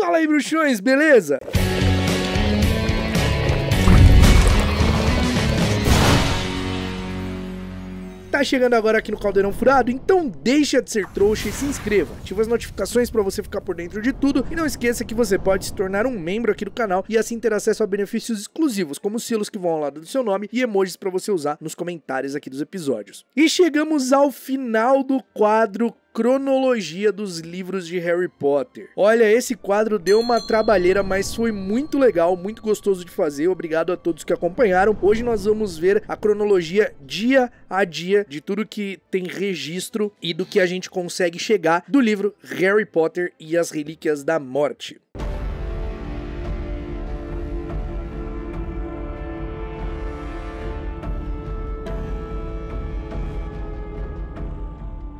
Fala aí, bruxões, beleza? Tá chegando agora aqui no Caldeirão Furado? Então deixa de ser trouxa e se inscreva. Ativa as notificações pra você ficar por dentro de tudo. E não esqueça que você pode se tornar um membro aqui do canal e assim ter acesso a benefícios exclusivos, como selos que vão ao lado do seu nome e emojis pra você usar nos comentários aqui dos episódios. E chegamos ao final do quadro Cronologia dos livros de Harry Potter. Olha, esse quadro deu uma trabalheira, mas foi muito legal, muito gostoso de fazer. Obrigado a todos que acompanharam. Hoje nós vamos ver a cronologia dia a dia de tudo que tem registro e do que a gente consegue chegar do livro Harry Potter e as Relíquias da Morte.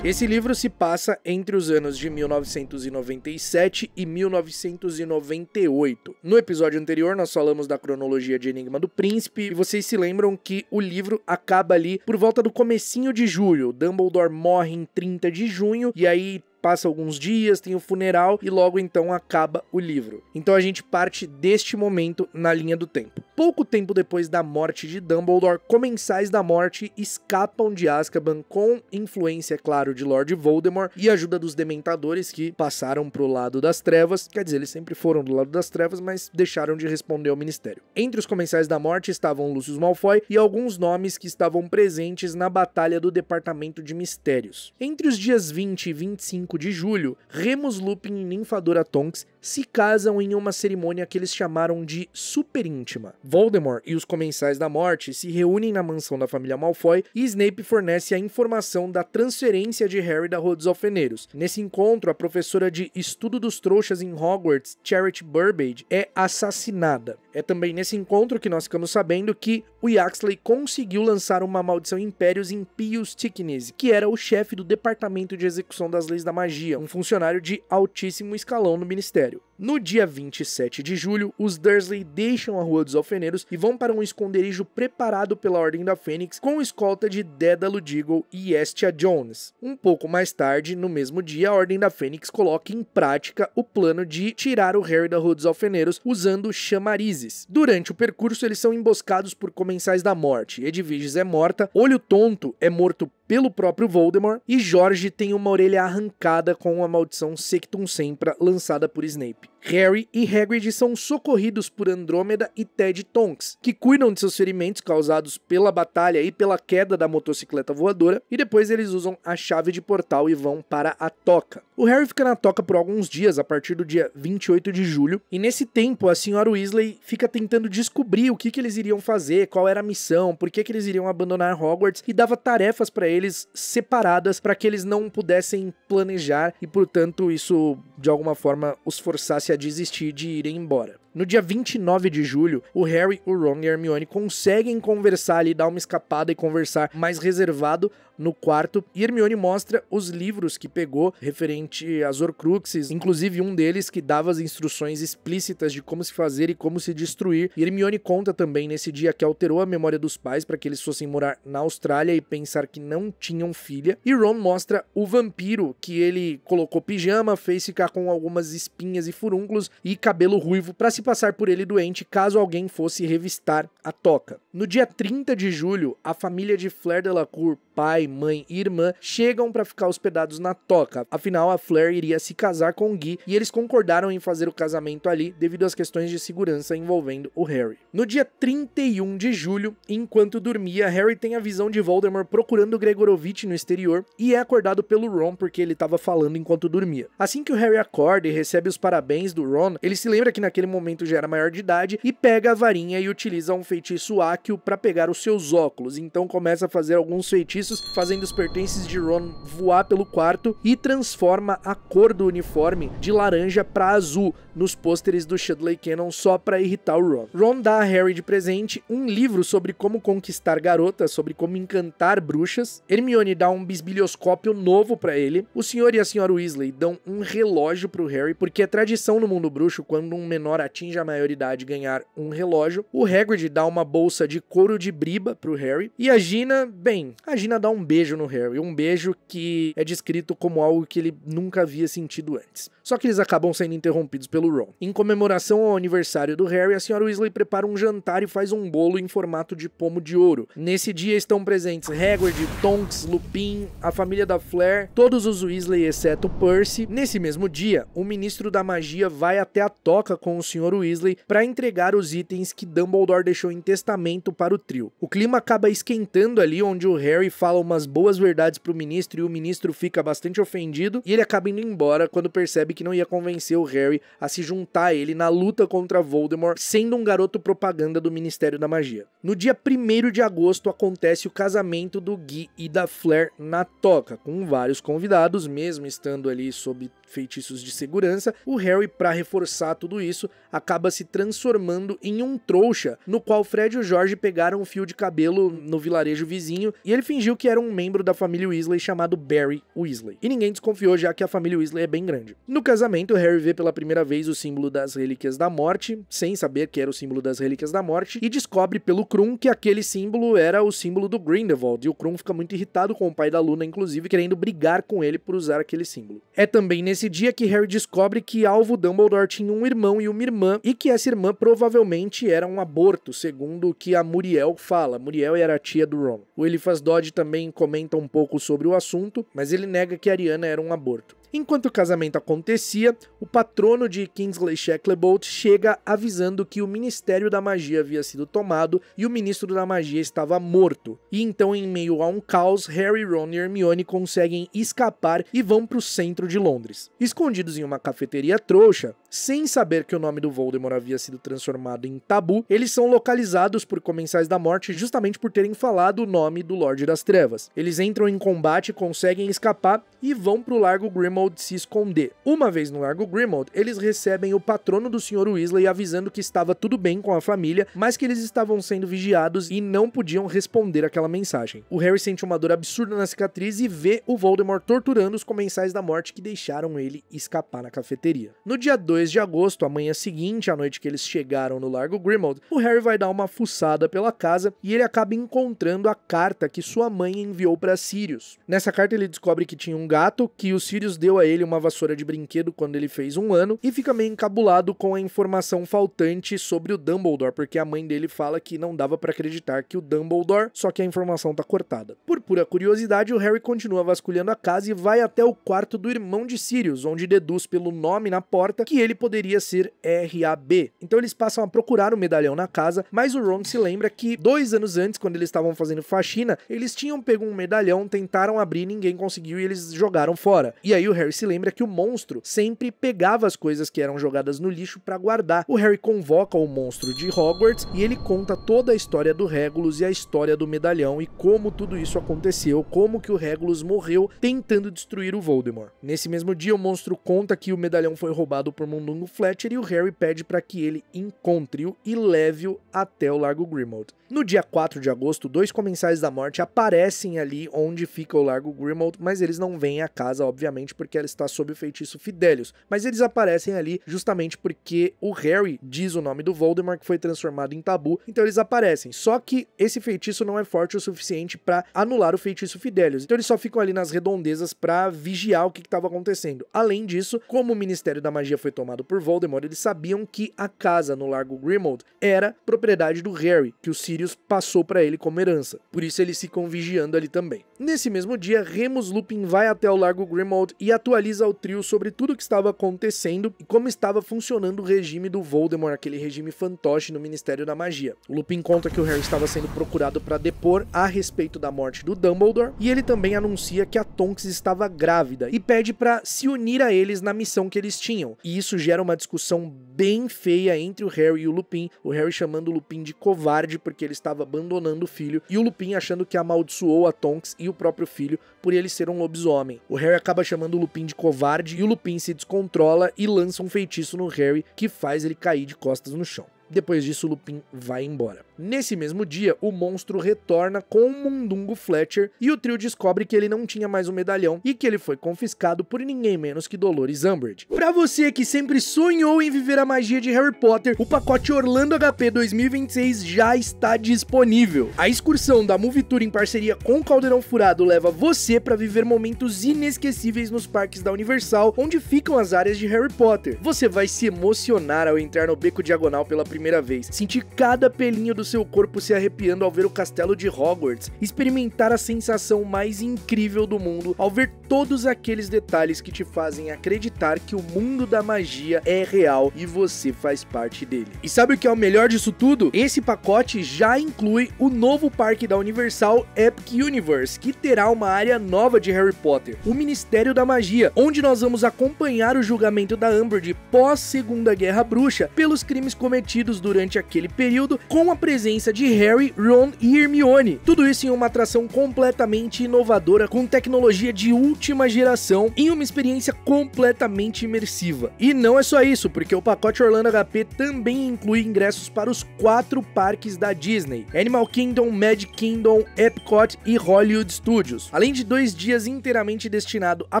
Esse livro se passa entre os anos de 1997 e 1998. No episódio anterior, nós falamos da cronologia de Enigma do Príncipe, e vocês se lembram que o livro acaba ali por volta do comecinho de julho. Dumbledore morre em 30 de junho, e aí passa alguns dias, tem o funeral e logo então acaba o livro. Então a gente parte deste momento na linha do tempo. Pouco tempo depois da morte de Dumbledore, Comensais da Morte escapam de Azkaban com influência, claro, de Lord Voldemort e ajuda dos Dementadores que passaram pro lado das trevas. Quer dizer, eles sempre foram do lado das trevas, mas deixaram de responder ao Ministério. Entre os Comensais da Morte estavam Lucius Malfoy e alguns nomes que estavam presentes na batalha do Departamento de Mistérios. Entre os dias 20 e 25 de julho, Remus Lupin e Ninfadora Tonks se casam em uma cerimônia que eles chamaram de super íntima. Voldemort e os Comensais da Morte se reúnem na mansão da família Malfoy e Snape fornece a informação da transferência de Harry da Rua dos Alfeneiros. Nesse encontro, a professora de Estudo dos Trouxas em Hogwarts, Charity Burbage, é assassinada. É também nesse encontro que nós ficamos sabendo que o Yaxley conseguiu lançar uma maldição Impérios em Pius Ticnes, que era o chefe do Departamento de Execução das Leis da Magia, um funcionário de altíssimo escalão no Ministério. No dia 27 de julho, os Dursley deixam a Rua dos Alfeneiros e vão para um esconderijo preparado pela Ordem da Fênix com escolta de Dédalo Diggle e Estia Jones. Um pouco mais tarde, no mesmo dia, a Ordem da Fênix coloca em prática o plano de tirar o Harry da Rua dos Alfeneiros usando chamarizes. Durante o percurso, eles são emboscados por Comensais da Morte. Edviges é morta, Olho Tonto é morto pelo próprio Voldemort e Jorge tem uma orelha arrancada com a maldição Sectum Sempra lançada por Snape. Harry e Hagrid são socorridos por Andrômeda e Ted Tonks, que cuidam de seus ferimentos causados pela batalha e pela queda da motocicleta voadora, e depois eles usam a chave de portal e vão para a Toca. O Harry fica na Toca por alguns dias, a partir do dia 28 de julho, e nesse tempo a senhora Weasley fica tentando descobrir o que eles iriam fazer, qual era a missão, por que eles iriam abandonar Hogwarts, e dava tarefas para eles separadas para que eles não pudessem planejar e, portanto, isso de alguma forma os forçasse a desistir de irem embora. No dia 29 de julho, o Harry, o Ron e a Hermione conseguem conversar ali, dar uma escapada e conversar mais reservado no quarto, e Hermione mostra os livros que pegou referente às Horcruxes, inclusive um deles que dava as instruções explícitas de como se fazer e como se destruir, e Hermione conta também nesse dia que alterou a memória dos pais para que eles fossem morar na Austrália e pensar que não tinham filha, e Ron mostra o vampiro que ele colocou pijama, fez ficar com algumas espinhas e furúnculos e cabelo ruivo para se passar por ele doente caso alguém fosse revistar a Toca. No dia 30 de julho, a família de Fleur Delacour, pai, mãe e irmã, chegam para ficar hospedados na Toca. Afinal, a Fleur iria se casar com o Guy e eles concordaram em fazer o casamento ali devido às questões de segurança envolvendo o Harry. No dia 31 de julho, enquanto dormia, Harry tem a visão de Voldemort procurando Gregorovitch no exterior e é acordado pelo Ron porque ele estava falando enquanto dormia. Assim que o Harry acorda e recebe os parabéns do Ron, ele se lembra que naquele momento já era maior de idade e pega a varinha e utiliza um feitiço Accio para pegar os seus óculos. Então começa a fazer alguns feitiços, fazendo os pertences de Ron voar pelo quarto e transforma a cor do uniforme de laranja para azul nos pôsteres do Chudley Cannon só para irritar o Ron. Ron dá a Harry de presente um livro sobre como conquistar garotas, sobre como encantar bruxas. Hermione dá um bisbilhoscópio novo para ele. O senhor e a senhora Weasley dão um relógio pro Harry, porque é tradição no mundo bruxo quando um menor atinge a maioridade ganhar um relógio. O Hagrid dá uma bolsa de couro de briba pro Harry. E a Gina, bem, a Gina Regina dá um beijo no Harry, um beijo que é descrito como algo que ele nunca havia sentido antes. Só que eles acabam sendo interrompidos pelo Ron. Em comemoração ao aniversário do Harry, a senhora Weasley prepara um jantar e faz um bolo em formato de pomo de ouro. Nesse dia estão presentes Hagrid, Tonks, Lupin, a família da Fleur, todos os Weasley exceto Percy. Nesse mesmo dia, o ministro da magia vai até a toca com o Sr. Weasley para entregar os itens que Dumbledore deixou em testamento para o trio. O clima acaba esquentando ali, onde o Harry fala umas boas verdades pro ministro e o ministro fica bastante ofendido e ele acaba indo embora quando percebe que não ia convencer o Harry a se juntar a ele na luta contra Voldemort, sendo um garoto propaganda do Ministério da Magia. No dia 1º de agosto acontece o casamento do Guy e da Fleur na toca, com vários convidados, mesmo estando ali sob feitiços de segurança. O Harry, para reforçar tudo isso, acaba se transformando em um trouxa, no qual Fred e o Jorge pegaram um fio de cabelo no vilarejo vizinho e ele fingiu que era um membro da família Weasley chamado Barry Weasley. E ninguém desconfiou, já que a família Weasley é bem grande. No casamento, Harry vê pela primeira vez o símbolo das Relíquias da Morte, sem saber que era o símbolo das Relíquias da Morte, e descobre pelo Krum que aquele símbolo era o símbolo do Grindelwald, e o Krum fica muito irritado com o pai da Luna, inclusive querendo brigar com ele por usar aquele símbolo. É também nesse dia que Harry descobre que Alvo Dumbledore tinha um irmão e uma irmã, e que essa irmã provavelmente era um aborto, segundo o que a Muriel fala. Muriel era a tia do Ron. O Eliphas Dodge também comenta um pouco sobre o assunto, mas ele nega que a Ariana era um aborto. Enquanto o casamento acontecia, o patrono de Kingsley Shacklebolt chega avisando que o Ministério da Magia havia sido tomado e o Ministro da Magia estava morto. E então, em meio a um caos, Harry, Ron e Hermione conseguem escapar e vão para o centro de Londres. Escondidos em uma cafeteria trouxa, sem saber que o nome do Voldemort havia sido transformado em tabu, eles são localizados por Comensais da Morte justamente por terem falado o nome do Lorde das Trevas. Eles entram em combate, conseguem escapar e vão para o Largo Grimmauld se esconder. Uma vez no Largo Grimmauld, eles recebem o patrono do Sr. Weasley avisando que estava tudo bem com a família, mas que eles estavam sendo vigiados e não podiam responder aquela mensagem. O Harry sente uma dor absurda na cicatriz e vê o Voldemort torturando os Comensais da Morte que deixaram ele escapar na cafeteria. No dia 2 de agosto, a manhã seguinte, à noite que eles chegaram no Largo Grimmauld, o Harry vai dar uma fuçada pela casa e ele acaba encontrando a carta que sua mãe enviou para Sirius. Nessa carta ele descobre que tinha um gato, que o Sirius deu a ele uma vassoura de brinquedo quando ele fez 1 ano, e fica meio encabulado com a informação faltante sobre o Dumbledore, porque a mãe dele fala que não dava para acreditar que o Dumbledore, só que a informação tá cortada. Por pura curiosidade, o Harry continua vasculhando a casa e vai até o quarto do irmão de Sirius, onde deduz pelo nome na porta que ele poderia ser R.A.B. Então eles passam a procurar o medalhão na casa, mas o Ron se lembra que 2 anos antes, quando eles estavam fazendo faxina, eles tinham pego um medalhão, tentaram abrir, ninguém conseguiu e eles jogaram fora. E aí o Harry se lembra que o monstro sempre pegava as coisas que eram jogadas no lixo para guardar. O Harry convoca o monstro de Hogwarts e ele conta toda a história do Regulus e a história do medalhão e como tudo isso aconteceu, como que o Regulus morreu tentando destruir o Voldemort. Nesse mesmo dia, o monstro conta que o medalhão foi roubado por Mundungo Fletcher e o Harry pede para que ele encontre-o e leve-o até o Largo Grimmauld. No dia 4 de agosto, 2 Comensais da Morte aparecem ali onde fica o Largo Grimmauld, mas eles não vêm à casa, obviamente, porque ela está sob o feitiço Fidelius. Mas eles aparecem ali justamente porque o Harry diz o nome do Voldemort que foi transformado em tabu, então eles aparecem. Só que esse feitiço não é forte o suficiente para anular o feitiço Fidelius, então eles só ficam ali nas redondezas para vigiar o que estava acontecendo. Além disso, como o Ministério da Magia foi tomado por Voldemort, eles sabiam que a casa no Largo Grimmauld era propriedade do Harry, que o Sirius passou para ele como herança. Por isso eles ficam vigiando ali também. Nesse mesmo dia, Remus Lupin vai até o Largo Grimmauld e atualiza o trio sobre tudo o que estava acontecendo e como estava funcionando o regime do Voldemort, aquele regime fantoche no Ministério da Magia. O Lupin conta que o Harry estava sendo procurado para depor a respeito da morte do Dumbledore e ele também anuncia que a Tonks estava grávida e pede para se unir a eles na missão que eles tinham. E isso gera uma discussão bem feia entre o Harry e o Lupin, o Harry chamando o Lupin de covarde porque ele estava abandonando o filho e o Lupin achando que amaldiçoou a Tonks e o próprio filho por ele ser um lobisomem. O Harry acaba chamando o Lupin de covarde e o Lupin se descontrola e lança um feitiço no Harry que faz ele cair de costas no chão. Depois disso, Lupin vai embora. Nesse mesmo dia, o monstro retorna com o Mundungo Fletcher e o trio descobre que ele não tinha mais o medalhão e que ele foi confiscado por ninguém menos que Dolores Umbridge. Pra você que sempre sonhou em viver a magia de Harry Potter, o pacote Orlando HP 2026 já está disponível. A excursão da Movie Tour em parceria com o Caldeirão Furado leva você para viver momentos inesquecíveis nos parques da Universal, onde ficam as áreas de Harry Potter. Você vai se emocionar ao entrar no Beco Diagonal pela primeira vez, sentir cada pelinho do seu corpo se arrepiando ao ver o castelo de Hogwarts, experimentar a sensação mais incrível do mundo ao ver todos aqueles detalhes que te fazem acreditar que o mundo da magia é real e você faz parte dele. E sabe o que é o melhor disso tudo? Esse pacote já inclui o novo parque da Universal Epic Universe, que terá uma área nova de Harry Potter, o Ministério da Magia, onde nós vamos acompanhar o julgamento da Umbridge pós Segunda Guerra Bruxa pelos crimes cometidos durante aquele período, com a presença de Harry, Ron e Hermione. Tudo isso em uma atração completamente inovadora, com tecnologia de última geração, em uma experiência completamente imersiva. E não é só isso, porque o pacote Orlando HP também inclui ingressos para os 4 parques da Disney: Animal Kingdom, Magic Kingdom, Epcot e Hollywood Studios, além de 2 dias inteiramente destinado a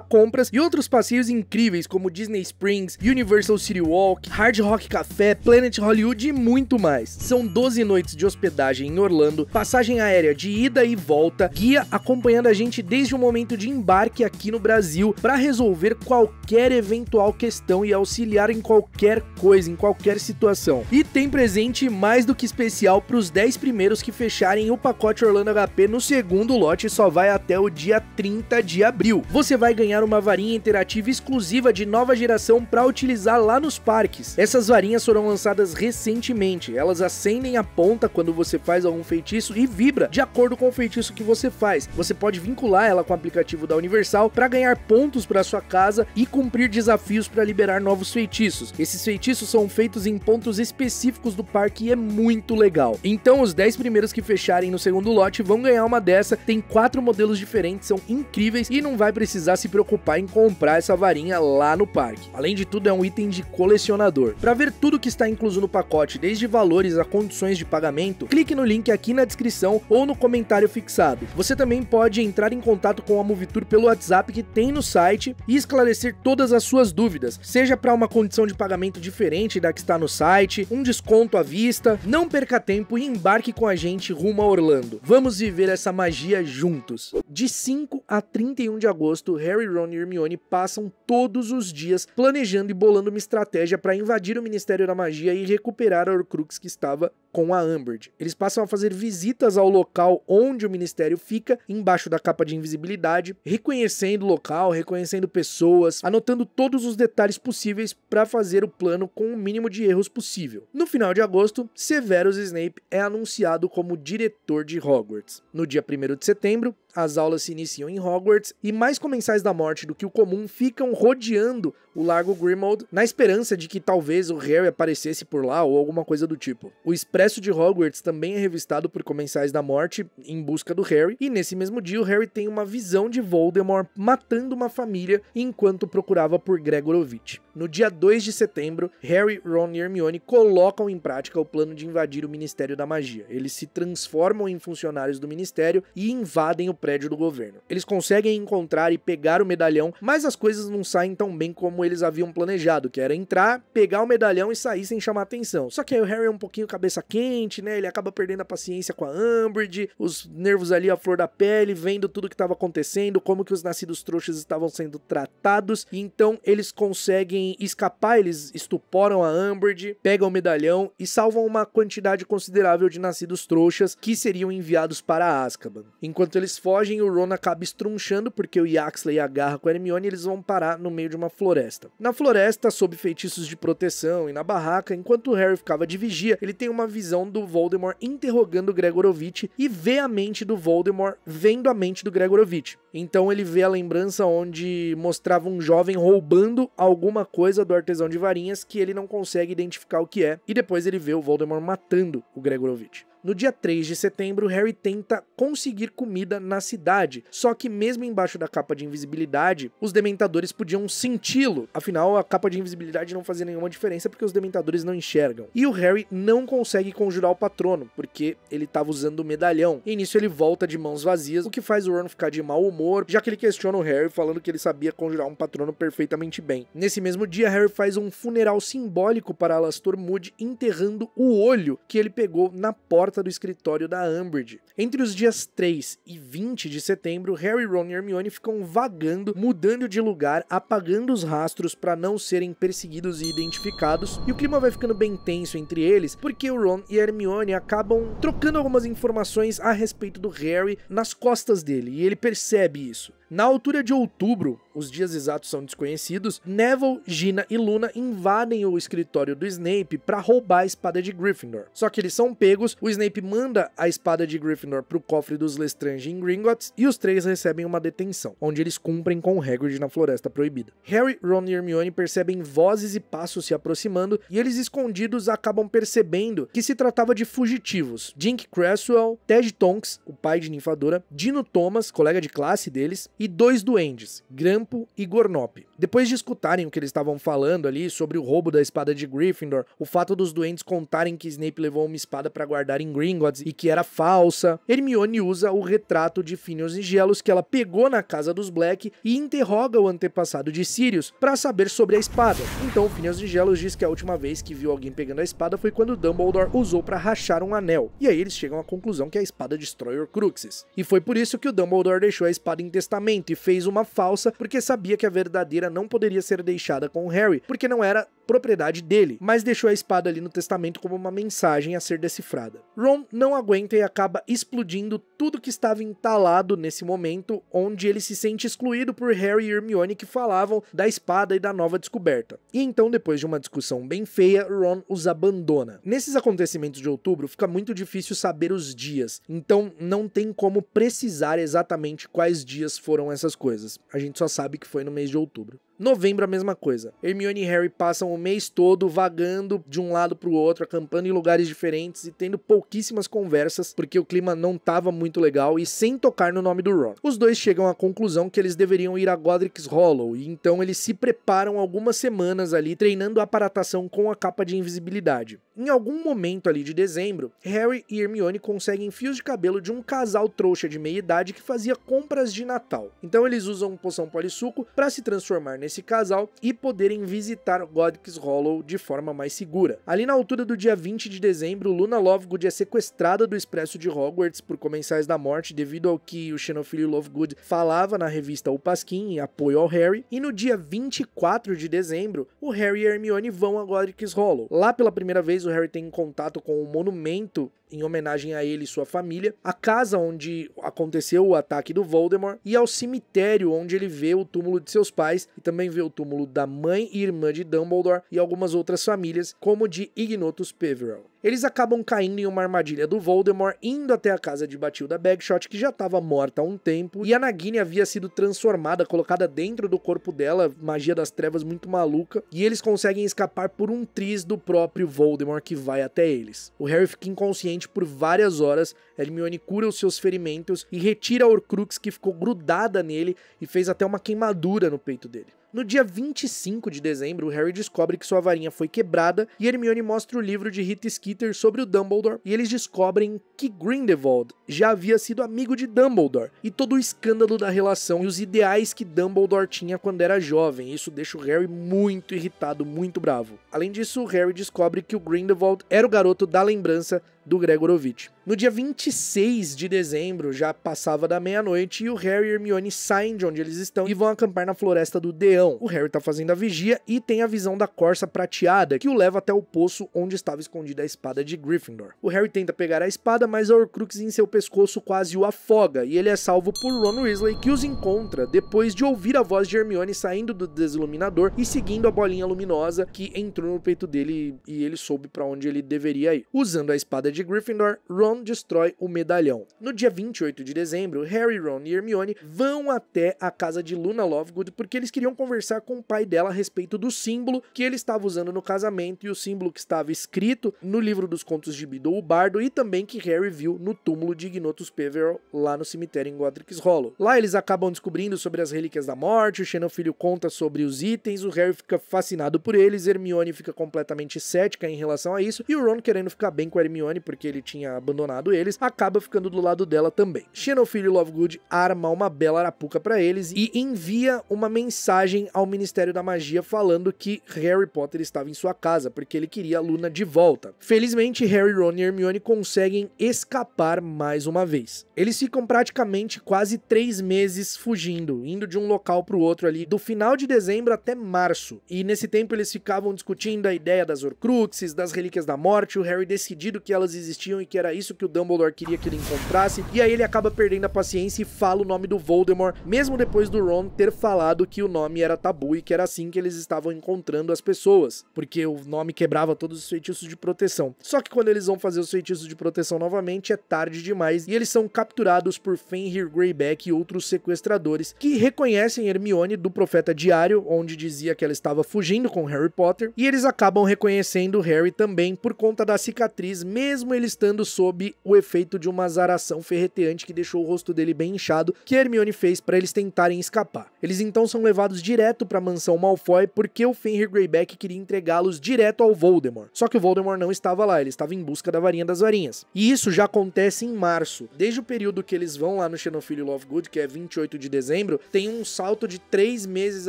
compras e outros passeios incríveis como Disney Springs, Universal City Walk, Hard Rock Café, Planet Hollywood e muito mais. São 12 noites de hospedagem em Orlando, passagem aérea de ida e volta, guia acompanhando a gente desde o momento de embarque aqui no Brasil para resolver qualquer eventual questão e auxiliar em qualquer coisa, em qualquer situação. E tem presente mais do que especial para os 10 primeiros que fecharem o pacote Orlando HP no segundo lote, só vai até o dia 30 de abril. Você vai ganhar uma varinha interativa exclusiva de nova geração para utilizar lá nos parques. Essas varinhas foram lançadas recentemente, elas acendem a ponta quando você faz algum feitiço e vibra de acordo com o feitiço que você faz. Você pode vincular ela com o aplicativo da Universal para ganhar pontos para sua casa e cumprir desafios para liberar novos feitiços. Esses feitiços são feitos em pontos específicos do parque e é muito legal. Então os 10 primeiros que fecharem no segundo lote vão ganhar uma dessa. Tem 4 modelos diferentes, são incríveis e não vai precisar se preocupar em comprar essa varinha lá no parque. Além de tudo, é um item de colecionador. Para ver tudo que está incluso no pacote, desde valores a condições de pagamento, clique no link aqui na descrição ou no comentário fixado. Você também pode entrar em contato com a Movie Tour pelo WhatsApp que tem no site e esclarecer todas as suas dúvidas, seja para uma condição de pagamento diferente da que está no site, um desconto à vista. Não perca tempo e embarque com a gente rumo a Orlando. Vamos viver essa magia juntos. De 5 a 31 de agosto, Harry, Ron e Hermione passam todos os dias planejando e bolando uma estratégia para invadir o Ministério da Magia e recuperar a Horcrux que estava com a Umbridge. Eles passam a fazer visitas ao local onde o Ministério fica, embaixo da capa de invisibilidade, reconhecendo o local, reconhecendo pessoas, anotando todos os detalhes possíveis para fazer o plano com o mínimo de erros possível. No final de agosto, Severus Snape é anunciado como diretor de Hogwarts. No dia 1º de setembro, as aulas se iniciam em Hogwarts e mais comensais da morte do que o comum ficam rodeando o Largo Grimmauld na esperança de que talvez o Harry aparecesse por lá ou alguma coisa do tipo. O Expresso de Hogwarts também é revistado por comensais da morte em busca do Harry, e nesse mesmo dia o Harry tem uma visão de Voldemort matando uma família enquanto procurava por Gregorovitch. No dia 2 de setembro, Harry, Ron e Hermione colocam em prática o plano de invadir o Ministério da Magia. Eles se transformam em funcionários do Ministério e invadem o prédio do governo. Eles conseguem encontrar e pegar o medalhão, mas as coisas não saem tão bem como eles haviam planejado, que era entrar, pegar o medalhão e sair sem chamar atenção. Só que aí o Harry é um pouquinho cabeça quente, né? Ele acaba perdendo a paciência com a Umbridge, os nervos ali à flor da pele, vendo tudo que estava acontecendo, como que os nascidos trouxas estavam sendo tratados. Então eles conseguem escapar, eles estuporam a Umbridge, pegam o medalhão e salvam uma quantidade considerável de nascidos trouxas que seriam enviados para Azkaban. Enquanto eles fogem, o Ron acaba estrunchando porque o Yaxley agarra com a Hermione e eles vão parar no meio de uma floresta. Na floresta, sob feitiços de proteção e na barraca, enquanto o Harry ficava de vigia, ele tem uma visão do Voldemort interrogando Gregorovitch e vê a mente do Voldemort vendo a mente do Gregorovitch. Então ele vê a lembrança onde mostrava um jovem roubando alguma coisa do artesão de varinhas que ele não consegue identificar o que é, e depois ele vê o Voldemort matando o Gregorovitch. No dia 3 de setembro, Harry tenta conseguir comida na cidade, só que mesmo embaixo da capa de invisibilidade, os dementadores podiam senti-lo. Afinal, a capa de invisibilidade não fazia nenhuma diferença porque os dementadores não enxergam. E o Harry não consegue conjurar o patrono, porque ele estava usando o medalhão. E nisso ele volta de mãos vazias, o que faz o Ron ficar de mau humor, já que ele questiona o Harry falando que ele sabia conjurar um patrono perfeitamente bem. Nesse mesmo dia, Harry faz um funeral simbólico para Alastor Moody, enterrando o olho que ele pegou na porta do escritório da Umbridge. Entre os dias 3 e 20 de setembro, Harry, Ron e Hermione ficam vagando, mudando de lugar, apagando os rastros para não serem perseguidos e identificados, e o clima vai ficando bem tenso entre eles, porque o Ron e a Hermione acabam trocando algumas informações a respeito do Harry nas costas dele, e ele percebe isso. Na altura de outubro, os dias exatos são desconhecidos, Neville, Gina e Luna invadem o escritório do Snape para roubar a espada de Gryffindor. Só que eles são pegos, o Snape manda a espada de Gryffindor pro cofre dos Lestrange em Gringotts e os três recebem uma detenção, onde eles cumprem com Hagrid na Floresta Proibida. Harry, Ron e Hermione percebem vozes e passos se aproximando e eles escondidos acabam percebendo que se tratava de fugitivos. Jink Cresswell, Ted Tonks, o pai de Ninfadora, Dino Thomas, colega de classe deles, e 2 duendes, Grampo e Gornop. Depois de escutarem o que eles estavam falando ali sobre o roubo da espada de Gryffindor, o fato dos duendes contarem que Snape levou uma espada para guardar em Gringotts e que era falsa, Hermione usa o retrato de Phineas e Gelos que ela pegou na casa dos Black e interroga o antepassado de Sirius para saber sobre a espada. Então Phineas e Gelos diz que a última vez que viu alguém pegando a espada foi quando Dumbledore usou para rachar um anel. E aí eles chegam à conclusão que a espada destrói Horcruxes. E foi por isso que o Dumbledore deixou a espada em testamento e fez uma falsa porque sabia que a verdadeira não poderia ser deixada com o Harry, porque não era propriedade dele, mas deixou a espada ali no testamento como uma mensagem a ser decifrada. Ron não aguenta e acaba explodindo tudo que estava entalado nesse momento, onde ele se sente excluído por Harry e Hermione que falavam da espada e da nova descoberta. E então, depois de uma discussão bem feia, Ron os abandona. Nesses acontecimentos de outubro, fica muito difícil saber os dias, então não tem como precisar exatamente quais dias foram essas coisas. A gente só sabe que foi no mês de outubro. Novembro, a mesma coisa. Hermione e Harry passam o mês todo vagando de um lado pro outro, acampando em lugares diferentes e tendo pouquíssimas conversas, porque o clima não tava muito legal e sem tocar no nome do Ron. Os dois chegam à conclusão que eles deveriam ir a Godric's Hollow, e então eles se preparam algumas semanas ali, treinando a aparatação com a capa de invisibilidade. Em algum momento ali de dezembro, Harry e Hermione conseguem fios de cabelo de um casal trouxa de meia-idade que fazia compras de Natal. Então eles usam poção polissuco para se transformar nesse casal e poderem visitar Godric's Hollow de forma mais segura. Ali na altura do dia 20 de dezembro, Luna Lovegood é sequestrada do Expresso de Hogwarts por Comensais da Morte devido ao que o Xenofilho Lovegood falava na revista O Pasquim em apoio ao Harry. E no dia 24 de dezembro, o Harry e a Hermione vão a Godric's Hollow. Lá pela primeira vez o Harry tem contato com um monumento em homenagem a ele e sua família, a casa onde aconteceu o ataque do Voldemort e ao cemitério onde ele vê o túmulo de seus pais e também vê o túmulo da mãe e irmã de Dumbledore e algumas outras famílias, como de Ignotus Peverell. Eles acabam caindo em uma armadilha do Voldemort, indo até a casa de Bathilda Bagshot, que já estava morta há um tempo, e a Nagini havia sido transformada, colocada dentro do corpo dela, magia das trevas muito maluca, e eles conseguem escapar por um triz do próprio Voldemort que vai até eles. O Harry fica inconsciente por várias horas, Hermione cura os seus ferimentos e retira a Horcrux que ficou grudada nele e fez até uma queimadura no peito dele. No dia 25 de dezembro, Harry descobre que sua varinha foi quebrada e Hermione mostra o livro de Rita Skeeter sobre o Dumbledore e eles descobrem que Grindelwald já havia sido amigo de Dumbledore e todo o escândalo da relação e os ideais que Dumbledore tinha quando era jovem. Isso deixa o Harry muito irritado, muito bravo. Além disso, o Harry descobre que o Grindelwald era o garoto da lembrança do Gregorovitch. No dia 26 de dezembro, já passava da meia-noite e o Harry e Hermione saem de onde eles estão e vão acampar na Floresta do Deão. O Harry tá fazendo a vigia e tem a visão da corça prateada, que o leva até o poço onde estava escondida a espada de Gryffindor. O Harry tenta pegar a espada, mas a Horcrux em seu pescoço quase o afoga, e ele é salvo por Ron Weasley, que os encontra depois de ouvir a voz de Hermione saindo do desiluminador e seguindo a bolinha luminosa que entrou no peito dele e ele soube para onde ele deveria ir. Usando a espada de Gryffindor, Ron destrói o medalhão. No dia 28 de dezembro, Harry, Ron e Hermione vão até a casa de Luna Lovegood porque eles queriam conversar com o pai dela a respeito do símbolo que ele estava usando no casamento e o símbolo que estava escrito no livro dos contos de Beedle o Bardo e também que Harry viu no túmulo de Ignotus Peverell lá no cemitério em Godric's Hollow. Lá eles acabam descobrindo sobre as relíquias da morte, o Xenofilho conta sobre os itens, o Harry fica fascinado por eles, Hermione fica completamente cética em relação a isso e o Ron, querendo ficar bem com a Hermione porque ele tinha abandonado eles, acaba ficando do lado dela também. Xenofilho Lovegood arma uma bela arapuca pra eles e envia uma mensagem ao Ministério da Magia falando que Harry Potter estava em sua casa, porque ele queria a Luna de volta. Felizmente, Harry, Ron e Hermione conseguem escapar mais uma vez. Eles ficam praticamente quase 3 meses fugindo, indo de um local pro outro ali, do final de dezembro até março. E nesse tempo eles ficavam discutindo a ideia das Horcruxes, das Relíquias da Morte, o Harry decidido que elas existiam e que era isso que o Dumbledore queria que ele encontrasse, e aí ele acaba perdendo a paciência e fala o nome do Voldemort, mesmo depois do Ron ter falado que o nome era tabu e que era assim que eles estavam encontrando as pessoas, porque o nome quebrava todos os feitiços de proteção. Só que quando eles vão fazer os feitiços de proteção novamente, é tarde demais, e eles são capturados por Fenrir Greyback e outros sequestradores, que reconhecem Hermione do Profeta Diário, onde dizia que ela estava fugindo com Harry Potter, e eles acabam reconhecendo Harry também por conta da cicatriz, mesmo ele estando sob o efeito de uma azaração ferreteante que deixou o rosto dele bem inchado, que Hermione fez para eles tentarem escapar. Eles então são levados direto para a mansão Malfoy porque o Fenrir Greyback queria entregá-los direto ao Voldemort. Só que o Voldemort não estava lá, ele estava em busca da varinha das varinhas. E isso já acontece em março. Desde o período que eles vão lá no Xenofilho Lovegood, que é 28 de dezembro, tem um salto de 3 meses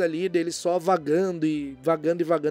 ali deles só vagando e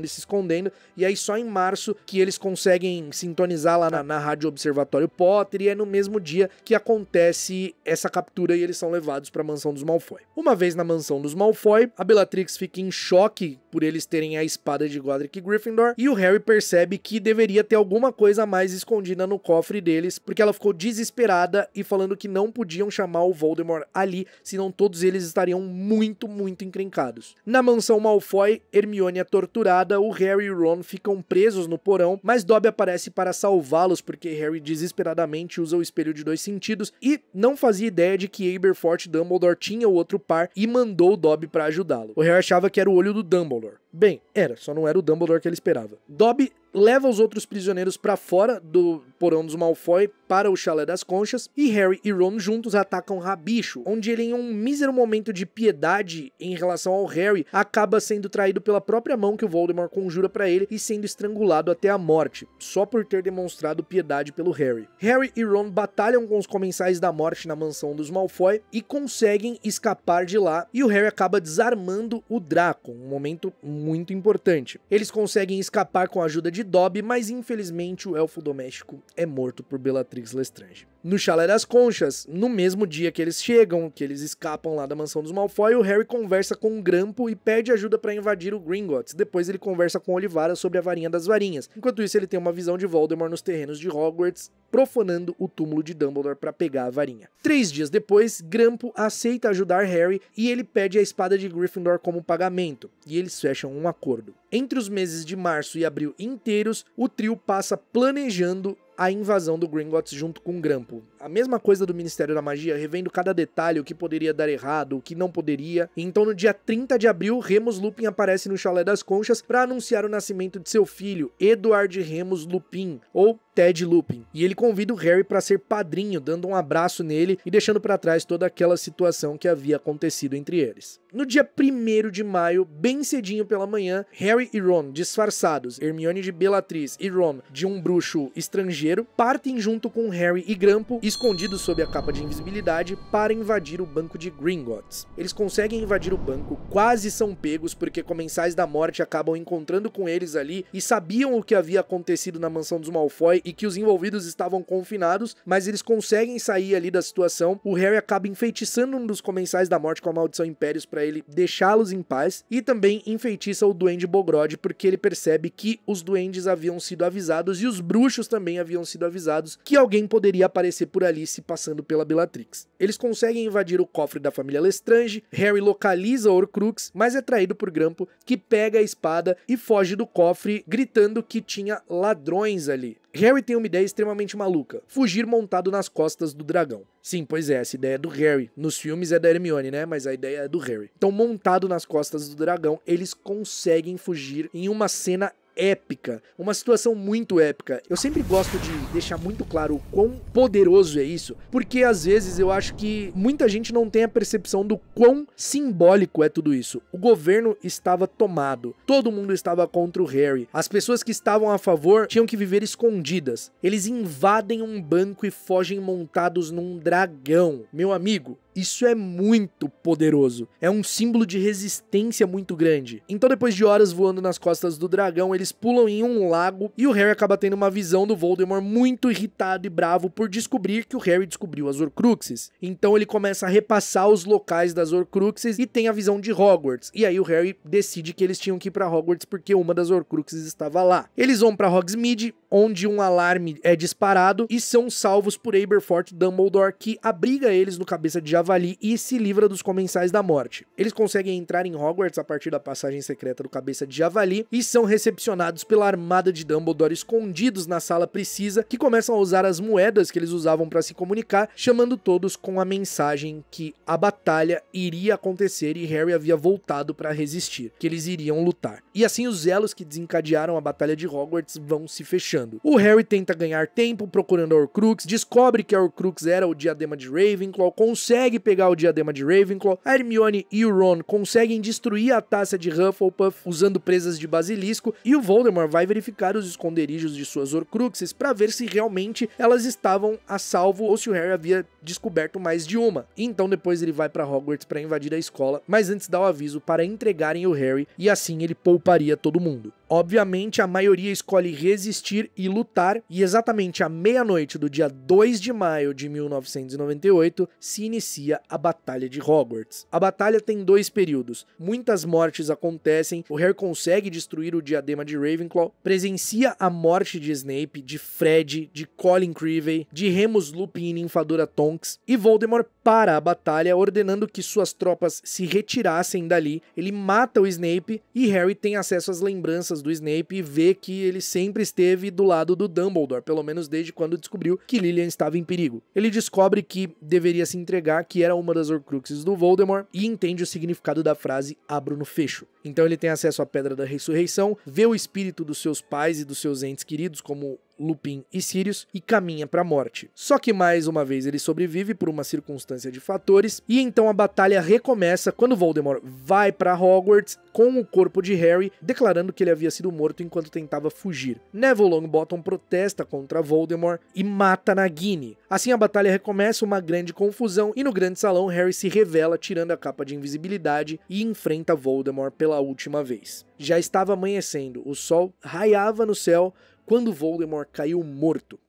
se escondendo. E aí só em março que eles conseguem sintonizar lá na Rádio Observatório Potter, e é no mesmo dia que acontece essa captura e eles são levados para a mansão dos Malfoy. Uma vez na mansão dos Malfoy, a Bellatrix fica em choque por eles terem a espada de Godric Gryffindor, e o Harry percebe que deveria ter alguma coisa a mais escondida no cofre deles, porque ela ficou desesperada e falando que não podiam chamar o Voldemort ali, senão todos eles estariam muito encrencados. Na mansão Malfoy, Hermione é torturada, o Harry e o Ron ficam presos no porão, mas Dobby aparece para salvá-los, porque Harry desesperadamente usa o espelho de 2 sentidos e não fazia ideia de que Aberforth Dumbledore tinha o outro par e mandou o Dobby para ajudá-lo. O Harry achava que era o olho do Dumbledore. Bem, só não era o Dumbledore que ele esperava. Dobby leva os outros prisioneiros para fora do porão dos Malfoy para o Chalé das Conchas, e Harry e Ron juntos atacam Rabicho, onde ele, em um mísero momento de piedade em relação ao Harry, acaba sendo traído pela própria mão que o Voldemort conjura para ele e sendo estrangulado até a morte, só por ter demonstrado piedade pelo Harry. Harry e Ron batalham com os Comensais da Morte na mansão dos Malfoy e conseguem escapar de lá, e o Harry acaba desarmando o Draco, um momento muito importante. Eles conseguem escapar com a ajuda de Dobby, mas infelizmente o elfo doméstico é morto por Bellatrix Lestrange. No Chalé das Conchas, no mesmo dia que eles chegam, que eles escapam lá da mansão dos Malfoy, o Harry conversa com o Grampo e pede ajuda para invadir o Gringotts. Depois ele conversa com Olivara sobre a varinha das varinhas. Enquanto isso, ele tem uma visão de Voldemort nos terrenos de Hogwarts, profanando o túmulo de Dumbledore para pegar a varinha. 3 dias depois, Grampo aceita ajudar Harry e ele pede a espada de Gryffindor como pagamento, e eles fecham um acordo. Entre os meses de março e abril inteiros, o trio passa planejando a invasão do Gringotts junto com o Grampo. A mesma coisa do Ministério da Magia, revendo cada detalhe, o que poderia dar errado, o que não poderia. Então no dia 30 de abril, Remus Lupin aparece no Chalé das Conchas para anunciar o nascimento de seu filho, Edward Remus Lupin, ou Ted Lupin. E ele convida o Harry para ser padrinho, dando um abraço nele e deixando para trás toda aquela situação que havia acontecido entre eles. No dia 1º de maio, bem cedinho pela manhã, Harry e Ron, disfarçados, Hermione de Bellatrix e Ron de um bruxo estrangeiro, partem junto com Harry e Grampo, escondidos sob a capa de invisibilidade, para invadir o banco de Gringotts. Eles conseguem invadir o banco, quase são pegos porque Comensais da Morte acabam encontrando com eles ali e sabiam o que havia acontecido na mansão dos Malfoy e que os envolvidos estavam confinados, mas eles conseguem sair ali da situação. O Harry acaba enfeitiçando um dos Comensais da Morte com a Maldição Impérios para ele deixá-los em paz, e também enfeitiça o Duende Bogrod porque ele percebe que os duendes haviam sido avisados e os bruxos também haviam sido avisados que alguém poderia aparecer por ali se passando pela Bellatrix. Eles conseguem invadir o cofre da família Lestrange, Harry localiza Horcrux, mas é traído por Grampo, que pega a espada e foge do cofre gritando que tinha ladrões ali. Harry tem uma ideia extremamente maluca: fugir montado nas costas do dragão. Sim, pois é, essa ideia é do Harry. Nos filmes é da Hermione, né? Mas a ideia é do Harry. Então, montado nas costas do dragão, eles conseguem fugir em uma cena épica, uma situação muito épica. Eu sempre gosto de deixar muito claro o quão poderoso é isso, porque às vezes eu acho que muita gente não tem a percepção do quão simbólico é tudo isso. O governo estava tomado, todo mundo estava contra o Harry, as pessoas que estavam a favor tinham que viver escondidas. Eles invadem um banco e fogem montados num dragão. Meu amigo, isso é muito poderoso. É um símbolo de resistência muito grande. Então, depois de horas voando nas costas do dragão, eles pulam em um lago e o Harry acaba tendo uma visão do Voldemort muito irritado e bravo por descobrir que o Harry descobriu as Horcruxes. Então ele começa a repassar os locais das Horcruxes e tem a visão de Hogwarts. E aí o Harry decide que eles tinham que ir pra Hogwarts porque uma das Horcruxes estava lá. Eles vão pra Hogsmeade, onde um alarme é disparado e são salvos por Aberforth Dumbledore, que abriga eles no Cabeça de Javali e se livra dos Comensais da Morte. Eles conseguem entrar em Hogwarts a partir da passagem secreta do Cabeça de Javali e são recepcionados pela armada de Dumbledore escondidos na Sala Precisa, que começam a usar as moedas que eles usavam para se comunicar, chamando todos com a mensagem que a batalha iria acontecer e Harry havia voltado para resistir, que eles iriam lutar. E assim os elos que desencadearam a Batalha de Hogwarts vão se fechando. O Harry tenta ganhar tempo procurando a Horcrux, descobre que a Horcrux era o diadema de Ravenclaw, consegue pegar o diadema de Ravenclaw, a Hermione e o Ron conseguem destruir a taça de Hufflepuff usando presas de basilisco e o Voldemort vai verificar os esconderijos de suas Horcruxes para ver se realmente elas estavam a salvo ou se o Harry havia descoberto mais de uma. E então depois ele vai para Hogwarts para invadir a escola, mas antes dá o aviso para entregarem o Harry e assim ele pouparia todo mundo. Obviamente a maioria escolhe resistir e lutar, e exatamente à meia-noite do dia 2 de maio de 1998 se inicia a Batalha de Hogwarts. A batalha tem dois períodos, muitas mortes acontecem, o Harry consegue destruir o diadema de Ravenclaw, presencia a morte de Snape, de Fred, de Colin Creevey, de Remus Lupin e Ninfadora Tonks, e Voldemort para a batalha ordenando que suas tropas se retirassem dali. Ele mata o Snape e Harry tem acesso às lembranças do Snape e vê que ele sempre esteve do lado do Dumbledore, pelo menos desde quando descobriu que Lilian estava em perigo. Ele descobre que deveria se entregar, que era uma das Horcruxes do Voldemort, e entende o significado da frase "abro no fecho". Então ele tem acesso à Pedra da Ressurreição, vê o espírito dos seus pais e dos seus entes queridos, como Lupin e Sirius, e caminha para a morte. Só que mais uma vez ele sobrevive por uma circunstância de fatores, e então a batalha recomeça quando Voldemort vai para Hogwarts com o corpo de Harry, declarando que ele havia sido morto enquanto tentava fugir. Neville Longbottom protesta contra Voldemort e mata Nagini. Assim a batalha recomeça, uma grande confusão, e no grande salão Harry se revela tirando a capa de invisibilidade e enfrenta Voldemort pela última vez. Já estava amanhecendo, o sol raiava no céu quando Voldemort caiu morto.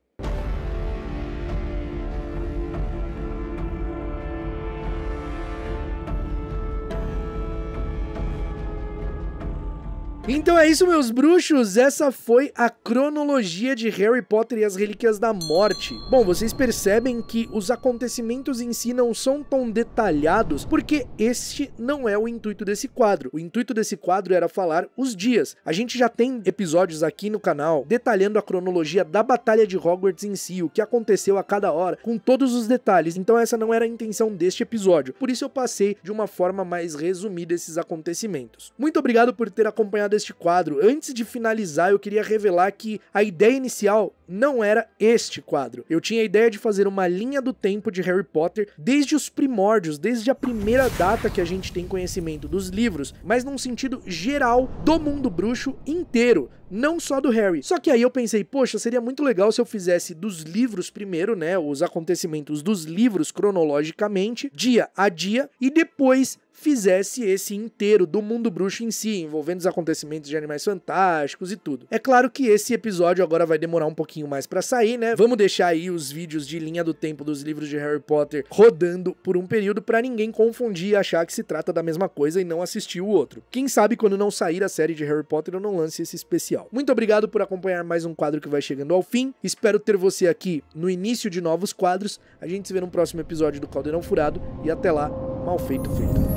Então é isso, meus bruxos, essa foi a cronologia de Harry Potter e as Relíquias da Morte. Bom, vocês percebem que os acontecimentos em si não são tão detalhados, porque este não é o intuito desse quadro. O intuito desse quadro era falar os dias. A gente já tem episódios aqui no canal detalhando a cronologia da Batalha de Hogwarts em si, o que aconteceu a cada hora, com todos os detalhes. Então essa não era a intenção deste episódio, por isso eu passei de uma forma mais resumida esses acontecimentos. Muito obrigado por ter acompanhado este quadro. Antes de finalizar, eu queria revelar que a ideia inicial não era este quadro. Eu tinha a ideia de fazer uma linha do tempo de Harry Potter desde os primórdios, desde a primeira data que a gente tem conhecimento dos livros, mas num sentido geral do mundo bruxo inteiro, não só do Harry. Só que aí eu pensei, poxa, seria muito legal se eu fizesse dos livros primeiro, né, os acontecimentos dos livros cronologicamente, dia a dia, e depois fizesse esse inteiro do mundo bruxo em si, envolvendo os acontecimentos de Animais Fantásticos e tudo. É claro que esse episódio agora vai demorar um pouquinho mais pra sair, né? Vamos deixar aí os vídeos de linha do tempo dos livros de Harry Potter rodando por um período pra ninguém confundir e achar que se trata da mesma coisa e não assistir o outro. Quem sabe quando não sair a série de Harry Potter eu não lance esse especial. Muito obrigado por acompanhar mais um quadro que vai chegando ao fim. Espero ter você aqui no início de novos quadros. A gente se vê no próximo episódio do Caldeirão Furado e até lá, mal feito feito.